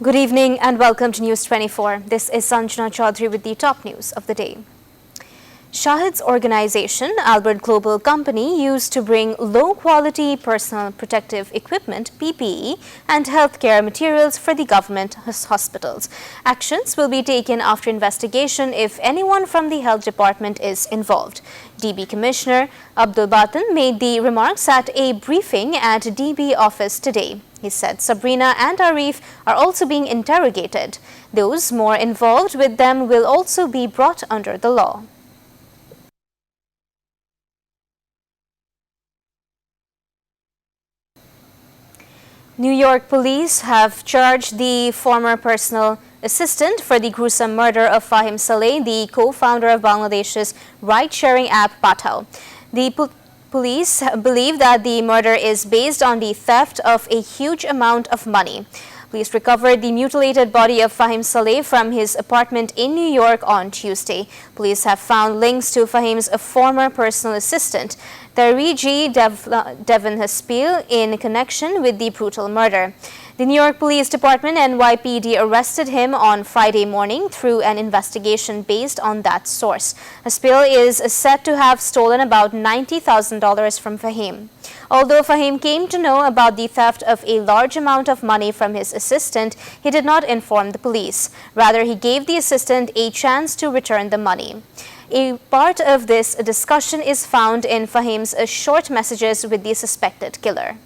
Good evening and welcome to News 24. This is Sanjana Chaudhary with the top news of the day. Shahid's organization, Albert Global Company, used to bring low-quality personal protective equipment, PPE, and healthcare materials for the government hospitals. Actions will be taken after investigation if anyone from the health department is involved. DB Commissioner Abdul Batin made the remarks at a briefing at DB office today. He said Sabrina and Arif are also being interrogated. Those more involved with them will also be brought under the law. New York police have charged the former personal assistant for the gruesome murder of Fahim Saleh, the co-founder of Bangladesh's ride-sharing app Pathao. The police believe that the murder is based on the theft of a huge amount of money. Police recovered the mutilated body of Fahim Saleh from his apartment in New York on Tuesday. Police have found links to Fahim's former personal assistant, Tariji Devon Haspil, in connection with the brutal murder. The New York Police Department NYPD arrested him on Friday morning through an investigation based on that source. Haspil is said to have stolen about $90,000 from Fahim. Although Fahim came to know about the theft of a large amount of money from his assistant, he did not inform the police. Rather, he gave the assistant a chance to return the money. A part of this discussion is found in Fahim's short messages with the suspected killer.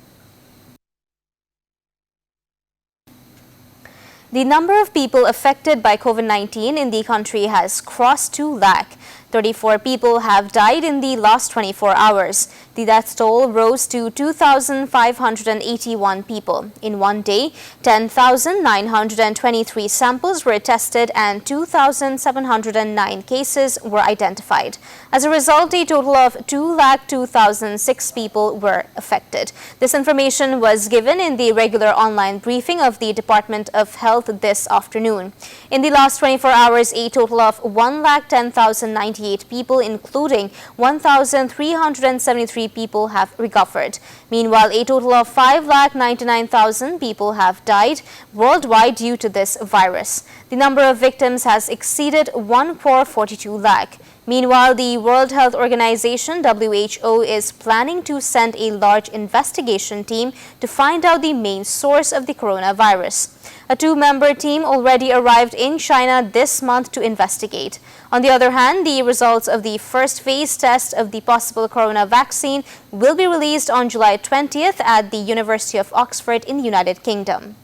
The number of people affected by COVID-19 in the country has crossed 2 lakh. 34 people have died in the last 24 hours. The death toll rose to 2,581 people. In one day, 10,923 samples were tested and 2,709 cases were identified. As a result, a total of 2,02,006 people were affected. This information was given in the regular online briefing of the Department of Health this afternoon. In the last 24 hours, a total of 1,10,098 people, including 1,373 people, have recovered. Meanwhile, a total of 5,99,000 people have died worldwide due to this virus. The number of victims has exceeded 1,42 lakh. Meanwhile, the World Health Organization (WHO) is planning to send a large investigation team to find out the main source of the coronavirus. A 2-member team already arrived in China this month to investigate. On the other hand, the results of the first phase test of the possible corona vaccine will be released on July 20th at the University of Oxford in the United Kingdom.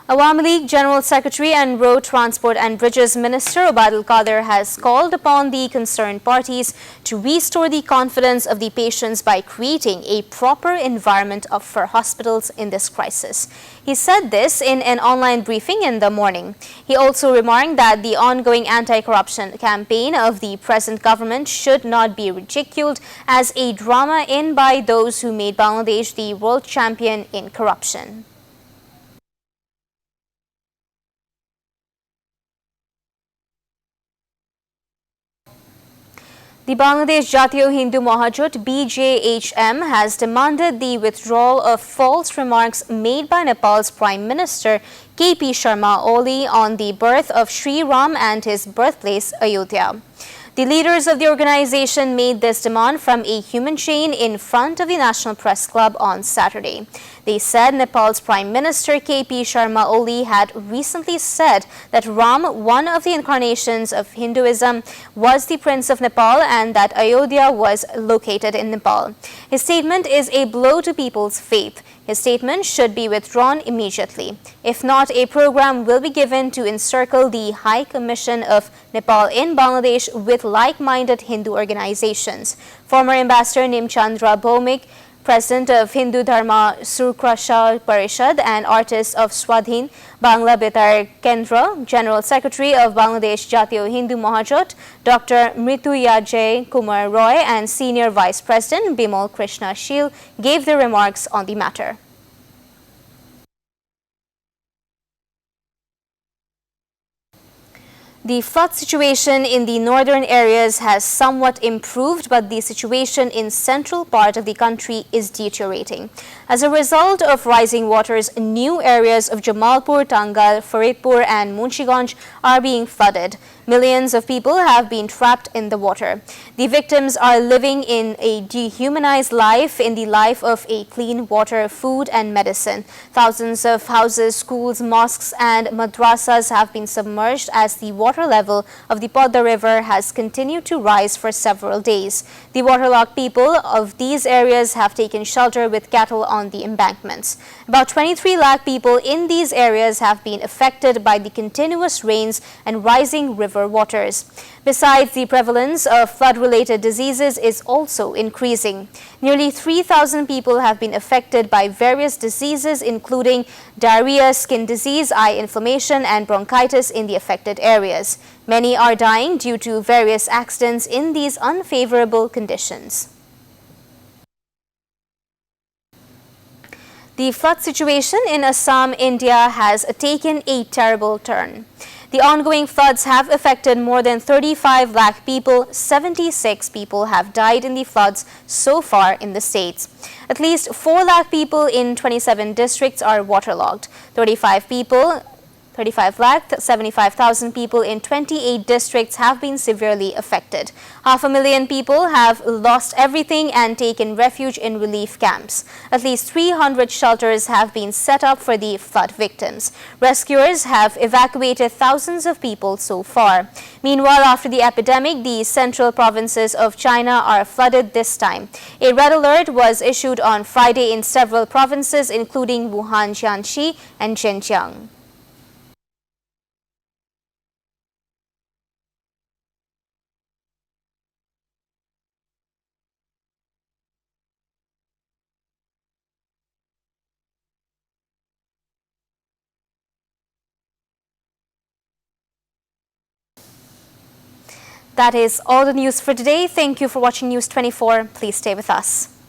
Awami League General Secretary and Road Transport and Bridges Minister Obaidul Qadir has called upon the concerned parties to restore the confidence of the patients by creating a proper environment for hospitals in this crisis. He said this in an online briefing in the morning. He also remarked that the ongoing anti-corruption campaign of the present government should not be ridiculed as a drama in by those who made Bangladesh the world champion in corruption. The Bangladesh Jatiyo Hindu Mahajot BJHM has demanded the withdrawal of false remarks made by Nepal's Prime Minister KP Sharma Oli on the birth of Sri Ram and his birthplace Ayodhya. The leaders of the organization made this demand from a human chain in front of the National Press Club on Saturday. They said Nepal's Prime Minister KP Sharma Oli had recently said that Ram, one of the incarnations of Hinduism, was the Prince of Nepal and that Ayodhya was located in Nepal. His statement is a blow to people's faith. His statement should be withdrawn immediately. If not, a program will be given to encircle the High Commission of Nepal in Bangladesh with like-minded Hindu organizations. Former Ambassador Nimchandra Bhowmik, President of Hindu Dharma Surkrasha Parishad and artist of Swadhin Bangla Betar Kendra, General Secretary of Bangladesh Jatiyo Hindu Mahajot, Dr. Mrituyajay Kumar Roy, and Senior Vice President Bimal Krishna Shil gave their remarks on the matter. The flood situation in the northern areas has somewhat improved, but the situation in central part of the country is deteriorating. As a result of rising waters, new areas of Jamalpur, Tangal, Faridpur and Munchiganj are being flooded. Millions of people have been trapped in the water. The victims are living in a dehumanized life in the life of a clean water, food and medicine. Thousands of houses, schools, mosques and madrasas have been submerged as the water level of the Podda River has continued to rise for several days. The waterlogged people of these areas have taken shelter with cattle on the embankments. About 23 lakh people in these areas have been affected by the continuous rains and rising river waters. Besides, the prevalence of flood-related diseases is also increasing. Nearly 3,000 people have been affected by various diseases including diarrhea, skin disease, eye inflammation and bronchitis in the affected areas. Many are dying due to various accidents in these unfavorable conditions. The flood situation in Assam, India has taken a terrible turn. The ongoing floods have affected more than 35 lakh people. 76 people have died in the floods so far in the states. At least 4 lakh people in 27 districts are waterlogged. 35 lakh 75,000 people in 28 districts have been severely affected. 500,000 people have lost everything and taken refuge in relief camps. At least 300 shelters have been set up for the flood victims. Rescuers have evacuated thousands of people so far. Meanwhile, after the epidemic, the central provinces of China are flooded this time. A red alert was issued on Friday in several provinces including Wuhan, Jiangxi and Zhejiang. That is all the news for today. Thank you for watching News 24. Please stay with us.